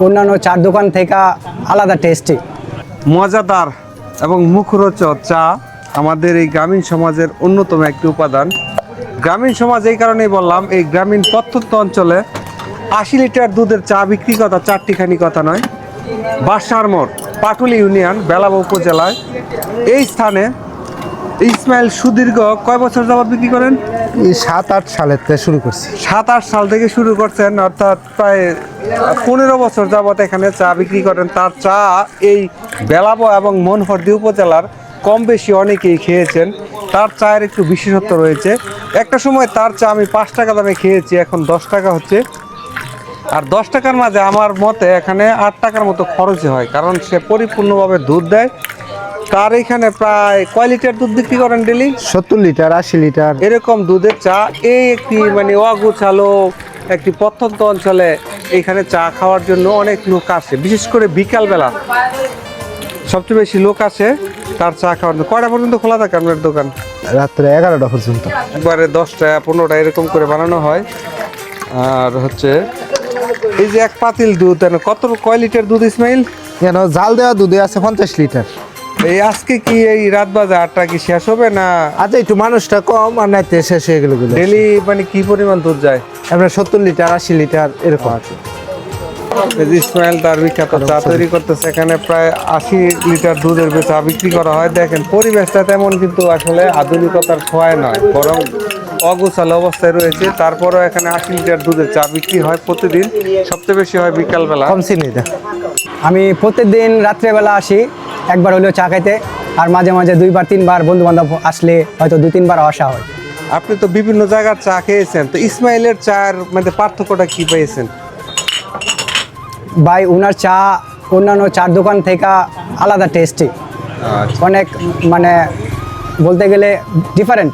অন্যান্য চার দোকান থেকে আলাদা টেস্টি। মজাদার এবং মুখরোচক চা আমাদের এই গ্রামীণ সমাজের অন্যতম একটি উপাদান। গ্রামীণ সমাজ এই কারণেই বললাম, এই গ্রামীণ প্রত্যন্ত অঞ্চলে 80 লিটার দুধের চা বিক্রি কথা চারটিখানি কথা নয়। বাসার মোড়, পাটুলি ইউনিয়ন, বেলাব উপজেলায় এই স্থানে ইসমাইল সুদীর্ঘ কয় বছর যাবত বিক্রি করেন? এই 7-8 সালের থেকে শুরু করছি। 7-8 সাল থেকে শুরু করছেন, অর্থাৎ প্রায় 15 বছর যাবত এখানে চা বিক্রি করেন। তার চা এই বেলাব এবং মনহরদী উপজেলার কম বেশি অনেকেই খেয়েছেন। তার চায়ের একটু বিশেষত্ব রয়েছে। একটা সময় তার চা আমি 5 টাকা দামে খেয়েছি, এখন 10 টাকা হচ্ছে। আর 10 টাকার মাঝে আমার মতে এখানে 8 টাকার মতো খরচ হয়, কারণ সে পরিপূর্ণভাবে দুধ দেয়। তার এখানে প্রায় কয় লিটার দুধ বিক্রি করেন ডেলি? 70 লিটার 80 লিটার এরকম দুধের চা। এই একটি মানে অগুছালো একটি প্রত্যন্ত অঞ্চলে এখানে চা খাওয়ার জন্য অনেক লোক আসে, বিশেষ করে বিকালবেলা সবচেয়ে বেশি লোক আসে তার চা খাওয়ার জন্য। কয়টা পর্যন্ত খোলা থাকে আপনার দোকান? রাত্রে 11টা পর্যন্ত। একবারে 10টা 15টা এরকম করে বানানো হয়। আর হচ্ছে এই যে এক পাতিল দুধ, কয় লিটার দুধ ইসমাইল? কেন জাল দেওয়া দুধে আছে 50 লিটার। এই আজকে কি এই রাত বাজে 8টা কি শেষ হবে না? আচ্ছা, একটু মানুষটা কম আর নাইতে শেষ হয়ে গেল। ডেলি মানে কি পরিমাণ দুধ যায়? আপনার 70 লিটার 80 লিটার এরকম আছে। ইসমাইল তার বিখ্যাত চা তৈরি করতেছে। এখানে প্রায় 80 লিটার দুধের চা বিক্রি করা হয়। দেখেন পরিবেশটা তেমন কিন্তু আসলে আধুনিকতার ছোঁয়ায় নয়, বরং অগোছালো অবস্থায় রয়েছে। তারপরেও এখানে 80 লিটার দুধের চা বিক্রি হয় প্রতিদিন। সবচেয়ে বেশি হয় বিকালবেলা। কম চিনিটা। আমি প্রত্যেকদিন রাত্রেবেলা আসি একবার হলেও চা খাইতে, আর মাঝে মাঝে 2বার 3বার বন্ধু বান্ধব আসলে হয়তো 2-3বার আসা হয়। আপনি তো বিভিন্ন জায়গার চা খেয়েছেন, তো ইসমাইলের চার মধ্যে পার্থক্যটা কি পেয়েছেন? ভাই ওনার চা অন্যান্য চার দোকান থেকে আলাদা টেস্টি, অনেক মানে বলতে গেলে ডিফারেন্ট।